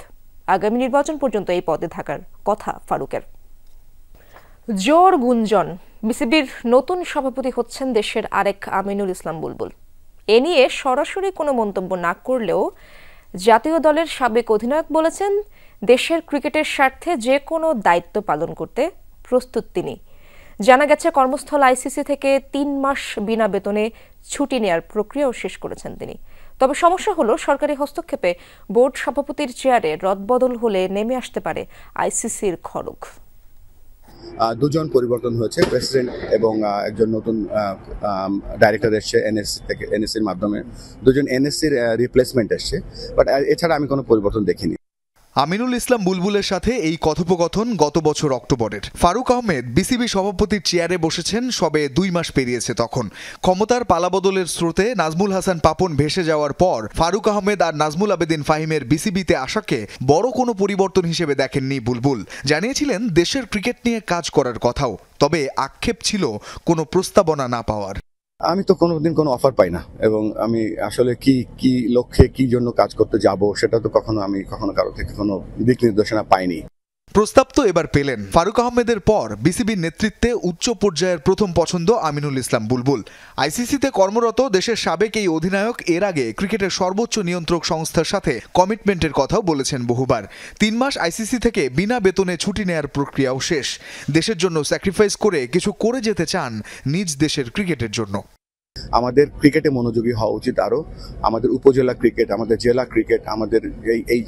S1: আগামী নির্বাচন পর্যন্ত এই পদে থাকার কথা ফারুকের। জোর গুঞ্জন, বিসিবির নতুন সভাপতি হচ্ছেন দেশের আরেক আমিনুল ইসলাম বুলবুল। এ নিয়ে সরাসরি কোনো মন্তব্য না করলেও জাতীয় দলের সাবেক অধিনায়ক বলেছেন, দেশের ক্রিকেটের স্বার্থে যে কোনো দায়িত্ব পালন করতে প্রস্তুত তিনি। জানা গেছে, কর্মস্থল আইসিসি থেকে 3 মাস বিনা বেতনে ছুটি নেয়ার প্রক্রিয়াও শেষ করেছেন তিনি। তবে সমস্যা হলো, সরকারি হস্তক্ষেপে বোর্ড সভাপতির চেয়ারে রদবদল হলে নেমে আসতে পারে আইসিসির খড়গ।
S7: 2 জন পরিবর্তন হয়েছে, প্রেসিডেন্ট এবং একজন নতুন ডাইরেক্টর এসছে এনএসসির মাধ্যমে। 2 জন এনএসসির রিপ্লেসমেন্ট এসছে, বাট এছাড়া আমি কোনো পরিবর্তন দেখিনি।
S15: আমিনুল ইসলাম বুলবুলের সাথে এই কথোপকথন গত বছর অক্টোবরের। ফারুক আহমেদ বিসিবি সভাপতির চেয়ারে বসেছেন সবে 2 মাস পেরিয়েছে। তখন ক্ষমতার পালাবদলের স্রোতে নাজমুল হাসান পাপন ভেসে যাওয়ার পর ফারুক আহমেদ আর নাজমুল আবেদিন ফাহিমের বিসিবিতে আসাকে বড় কোনো পরিবর্তন হিসেবে দেখেননি বুলবুল। জানিয়েছিলেন দেশের ক্রিকেট নিয়ে কাজ করার কথাও, তবে আক্ষেপ ছিল কোনো প্রস্তাবনা না পাওয়ার।
S7: আমি তো কোনোদিন কোনো অফার পাই না, এবং আমি আসলে কি লক্ষ্যে কি জন্য কাজ করতে যাব সেটা তো আমি কখনো কারো থেকে কোনো দিক নির্দেশনা পাইনি।
S15: প্রস্তাব তো এবার পেলেন। ফারুক আহমেদের পর বিসিবির নেতৃত্বে উচ্চ পর্যায়ের প্রথম পছন্দ আমিনুল ইসলাম বুলবুল। আইসিসিতে কর্মরত দেশের সাবেক এই অধিনায়ক এর আগে ক্রিকেটের সর্বোচ্চ নিয়ন্ত্রক সংস্থার সাথে কমিটমেন্টের কথাও বলেছেন বহুবার। 3 মাস আইসিসি থেকে বিনা বেতনে ছুটি নেয়ার প্রক্রিয়াও শেষ। দেশের জন্য স্যাক্রিফাইস করে কিছু করে যেতে চান নিজ দেশের ক্রিকেটের জন্য।
S7: আমাদের ক্রিকেটে মনোযোগী হওয়া উচিত আরো। আমাদের উপজেলা ক্রিকেট, আমাদের জেলা ক্রিকেট, আমাদের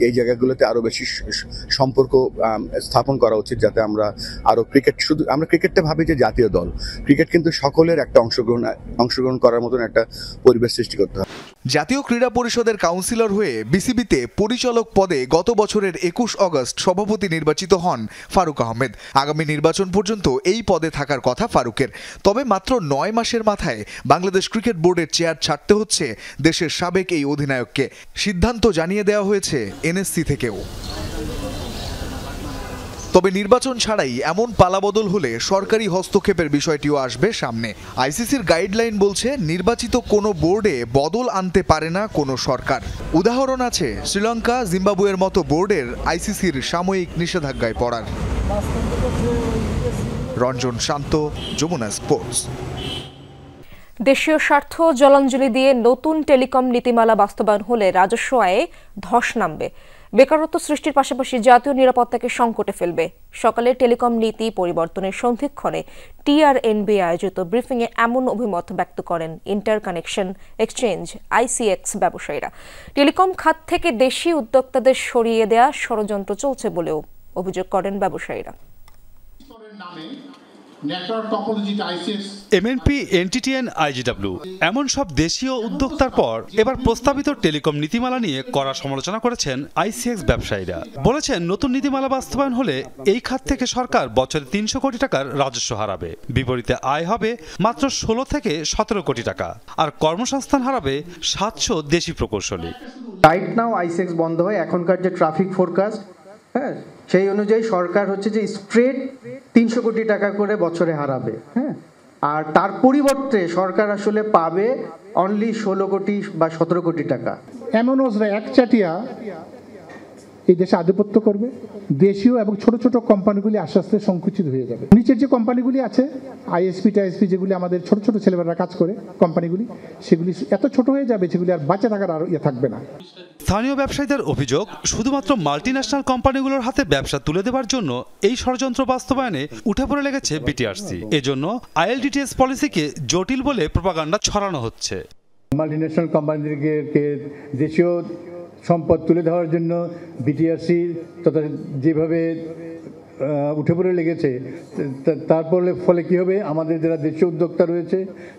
S7: এই জায়গাগুলোতে আরো বেশি সম্পর্ক স্থাপন করা উচিত, যাতে আমরা আরো আমরা ক্রিকেটটা ভাবি যে জাতীয় দল। ক্রিকেট কিন্তু সকলের একটা অংশগ্রহণ করার মতন একটা পরিবেশ সৃষ্টি করতে হবে।
S15: জাতীয় ক্রীড়া পরিষদের কাউন্সিলর হয়ে বিসিবিতে পরিচালক পদে গত বছরের 21 আগস্ট সভাপতি নির্বাচিত হন ফারুক আহমেদ। আগামী নির্বাচন পর্যন্ত এই পদে থাকার কথা ফারুকের। তবে মাত্র 9 মাসের মাথায় বাংলাদেশ ক্রিকেট বোর্ডের চেয়ার ছাড়তে হচ্ছে দেশের সাবেক এই অধিনায়ককে। সিদ্ধান্ত জানিয়ে দেওয়া হয়েছে এনএসসি থেকেও।
S4: তবে নির্বাচন ছাড়াই এমন পালাবদল হলে সরকারি হস্তক্ষেপের বিষয়টিও আসবে সামনে। আইসিসির গাইডলাইন বলছে নির্বাচিত কোনো বোর্ডে বদল আনতে পারে না কোনো সরকার। উদাহরণ আছে শ্রীলঙ্কা, জিম্বাবুয়ের মতো বোর্ডের আইসিসির সাময়িক নিষেধাজ্ঞায় পড়ার। রঞ্জন শান্ত, যমুনা স্পোর্টস।
S1: দেশীয় স্বার্থ জলাঞ্জলি দিয়ে নতুন টেলিকম নীতিমালা বাস্তবায়ন হলে রাজস্ব আয়ে ধস নামবে, বেকারত্ব সৃষ্টির পাশাপাশি জাতীয় নিরাপত্তাকে সংকটে ফেলবে। সকালে টেলিকম নীতি পরিবর্তনের সন্ধিক্ষণে টিআরএনবি আয়োজিত ব্রিফিংয়ে এমন অভিমত ব্যক্ত করেন ইন্টারকানেকশন এক্সচেঞ্জ আইসিএক্স ব্যবসায়ীরা। টেলিকম খাত থেকে দেশি উদ্যোক্তাদের সরিয়ে দেয়া ষড়যন্ত্র চলছে বলেও অভিযোগ করেন ব্যবসায়ীরা।
S9: এমএনপি, এনটিটিএন, আইজিডব্লিউ এমন সব দেশীয় উদ্যোক্তার পর এবার প্রস্তাবিত টেলিকম নীতিমালা নিয়ে কড়া সমালোচনা করেছেন আইসিএক্স ব্যবসায়ীরা। বলেছেন নতুন নীতিমালা বাস্তবায়ন হলে এই খাত থেকে সরকার বছরে 300 কোটি টাকার রাজস্ব হারাবে, বিপরীতে আয় হবে মাত্র 16 থেকে 17 কোটি টাকা, আর কর্মসংস্থান হারাবে 700 দেশি প্রকৌশলী।
S10: রাইট নাও আইসিএক্স বন্ধ হয়, এখনকার যে ট্রাফিক ফোরকাস্ট, হ্যাঁ, সেই অনুযায়ী সরকার হচ্ছে যে স্ট্রেট 300 কোটি টাকা করে বছরে হারাবে, হ্যাঁ, আর তার পরিবর্তে সরকার আসলে পাবে অনলি 16 কোটি বা 17 কোটি টাকা।
S11: এমনওরা একচাটিয়া এই দেশে আধিপত্য করবে, দেশীয় এবং ছোট ছোট কোম্পানিগুলি আস্তে আস্তে সংকুচিত হয়ে যাবে। নিচের যে কোম্পানিগুলি আছে আইএসপি টাইএসপি, যেগুলি আমাদের ছোট ছোট ছেলেমেয়েরা কাজ করে কোম্পানিগুলি, সেগুলি এত ছোট হয়ে যাবে যেগুলি আর বাঁচে থাকার আর থাকবে না।
S9: স্থানীয় ব্যবসায়ীদের অভিযোগ, শুধুমাত্র মাল্টিন্যাশনাল কোম্পানিগুলোর হাতে ব্যবসা তুলে দেওয়ার জন্য এই ষড়যন্ত্র বাস্তবায়নে উঠে পড়ে লেগেছে বিটিআরসি। এজন্য আইএলটিটিএস পলিসিকে জটিল বলে প্রোপাগান্ডা ছড়ানো হচ্ছে।
S11: মাল্টিন্যাশনাল কোম্পানিদেরকে দেশীয় সম্পদ তুলে দেওয়ার জন্য বিটিআরসি তথা যেভাবে উঠে পড়ে লেগেছে, তারপরে ফলে কি হবে, আমাদের যারা দেশীয় উদ্যোক্তা রয়েছে,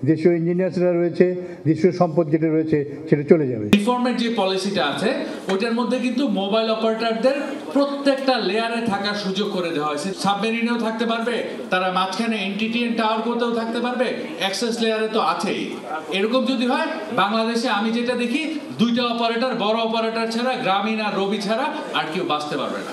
S11: দেশীয় ইঞ্জিনিয়ার্সরা রয়েছে, দেশীয় সম্পদ যেটা রয়েছে সেটা চলে যাবে।
S12: রিফর্মের যে পলিসিটা আছে ওটার মধ্যে কিন্তু মোবাইল অপারেটরদের প্রত্যেকটা লেয়ারে থাকার সুযোগ করে দেওয়া হয়েছে। সাবমেরিনেও থাকতে পারবে, তারা মাঝখানে এনটিটিএন টাওয়ার করতেও থাকতে পারবে, অ্যাক্সেস লেয়ারে তো আছেই। এরকম যদি হয়, বাংলাদেশে আমি যেটা দেখি 2টা অপারেটর, বড় অপারেটর ছাড়া, গ্রামীণ আর রবি ছাড়া আর কেউ বাঁচতে পারবে না।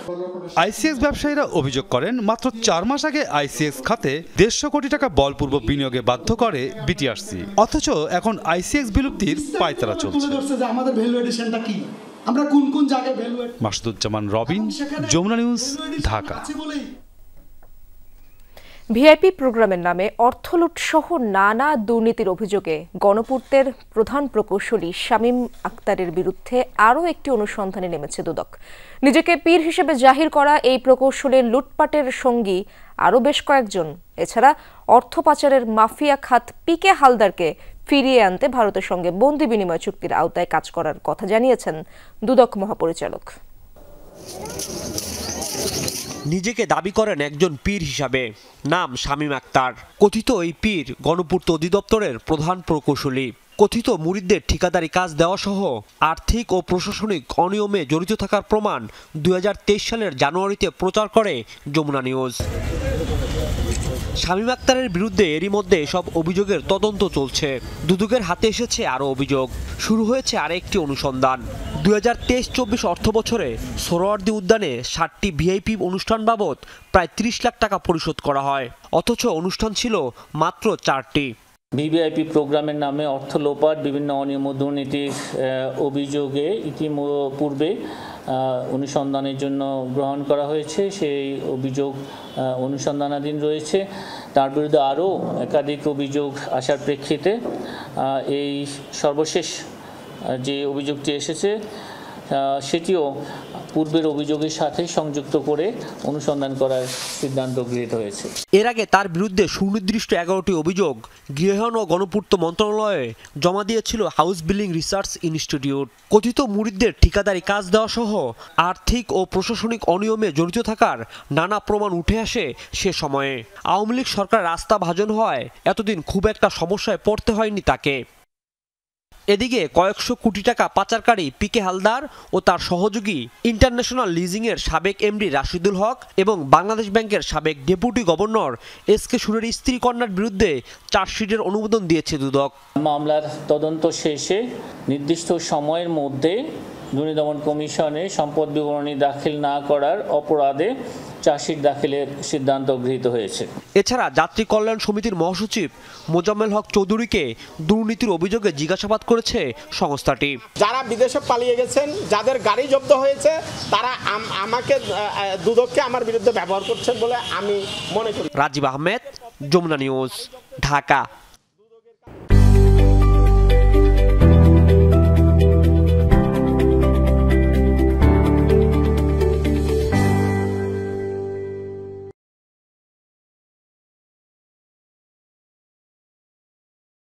S9: আইসিএক্স ব্যবসায়ীরা অভিযোগ করেন মাত্র 4 মাস আগে আইসিএক্স খাতে 150 কোটি টাকা বলপূর্বক বিনিয়োগে বাধ্য করে বিটিআরসি, অথচ এখন আইসিএক্স বিলুপ্তির পায়তারা চলছে।
S13: আমাদের ভ্যালুয়েশনটা কি, আমরা কোন কোন জায়গায় ভ্যালুয়েট।
S9: মাসুদুজ্জামান রবিন, যমুনা নিউজ, ঢাকা।
S1: ভিআইপি প্রোগ্রামের নামে অর্থলুট সহ নানা দুর্নীতির অভিযোগে গণপূর্তের প্রধান প্রকৌশলী শামীম আক্তারের বিরুদ্ধে আরও একটি অনুসন্ধানে নেমেছে দুদক। নিজেকে পীর হিসেবে জাহির করা এই প্রকৌশলীর লুটপাটের সঙ্গী আরও বেশ কয়েকজন। এছাড়া অর্থ পাচারের মাফিয়া খাত পিকে হালদারকে ফিরিয়ে আনতে ভারতের সঙ্গে বন্দি বিনিময় চুক্তির আওতায় কাজ করার কথা জানিয়েছেন দুদক মহাপরিচালক।
S14: নিজেকে দাবি করেন একজন পীর হিসাবে, নাম শামীম আক্তার। কথিত এই পীর গণপূর্ত অধিদপ্তরের প্রধান প্রকৌশলী। কথিত মুরিদদের ঠিকাদারি কাজ দেওয়া সহ আর্থিক ও প্রশাসনিক অনিয়মে জড়িত থাকার প্রমাণ 2023 সালের জানুয়ারিতে প্রচার করে যমুনা নিউজ। শামীম আক্তারের বিরুদ্ধে এরই মধ্যে সব অভিযোগের তদন্ত চলছে। দুদকের হাতে এসেছে আরও অভিযোগ। শুরু হয়েছে আরেকটি অনুসন্ধান। 2023-24 অর্থ বছরে সোহরাওয়ার্দী উদ্যানে 7টি ভিআইপি অনুষ্ঠান বাবদ প্রায় 30 লাখ টাকা পরিশোধ করা হয়, অথচ অনুষ্ঠান ছিল মাত্র 4টি।
S16: ভিভিআইপি প্রোগ্রামের নামে অর্থ লোপাট, বিভিন্ন অনিয়ম ও দুর্নীতির অভিযোগে ইতিপূর্বে অনুসন্ধানের জন্য গ্রহণ করা হয়েছে। সেই অভিযোগ অনুসন্ধানাধীন রয়েছে। তার বিরুদ্ধে আরও একাধিক অভিযোগ আসার প্রেক্ষিতে এই সর্বশেষ যে অভিযোগটি এসেছে সেটিও পূর্বের অভিযোগের সাথে সংযুক্ত করে অনুসন্ধান করার সিদ্ধান্ত গৃহীত হয়েছে।
S14: এর আগে তার বিরুদ্ধে সুনির্দিষ্ট 11টি অভিযোগ গৃহায়ন ও গণপূর্ত মন্ত্রণালয়ে জমা দিয়েছিল হাউস বিল্ডিং রিসার্চ ইনস্টিটিউট। কথিত মুরিদদের ঠিকাদারি কাজ দেওয়া সহ আর্থিক ও প্রশাসনিক অনিয়মে জড়িত থাকার নানা প্রমাণ উঠে আসে সে সময়ে। আওয়ামী লীগ সরকার রাস্তা ভাজন হওয়ায় এতদিন খুব একটা সমস্যায় পড়তে হয়নি তাকে। এদিকে কয়েকশো কোটি টাকা পাচারকারী পিকে হালদার ও তার সহযোগী ইন্টারন্যাশনাল লিজিংয়ের সাবেক এমডি রাশিদুল হক এবং বাংলাদেশ ব্যাংকের সাবেক ডেপুটি গভর্নর এসকে সুরের স্ত্রী কন্যার বিরুদ্ধে চার্জশিটের অনুমোদন দিয়েছে দুদক।
S16: মামলার তদন্ত শেষে নির্দিষ্ট সময়ের মধ্যে দুর্নীতি দমন কমিশনে সম্পদ বিবরণী দাখিল না করার অপরাধে চার্জশিট দাখিলের সিদ্ধান্ত গৃহীত হয়েছে।
S14: এছাড়া যাত্রী কল্যাণ সমিতির মহাসচিব মোজাম্মেল হক চৌধুরীকে দুর্নীতির অভিযোগে জিজ্ঞাসাবাদ করেছে সংস্থাটি।
S2: যারা বিদেশে পালিয়ে গেছেন, যাদের গাড়ি জব্দ হয়েছে, তারা আমাকে দুদককে আমার বিরুদ্ধে ব্যবহার করছেন বলে আমি মনে করি।
S14: রাজীব আহমেদ, যমুনা নিউজ, ঢাকা।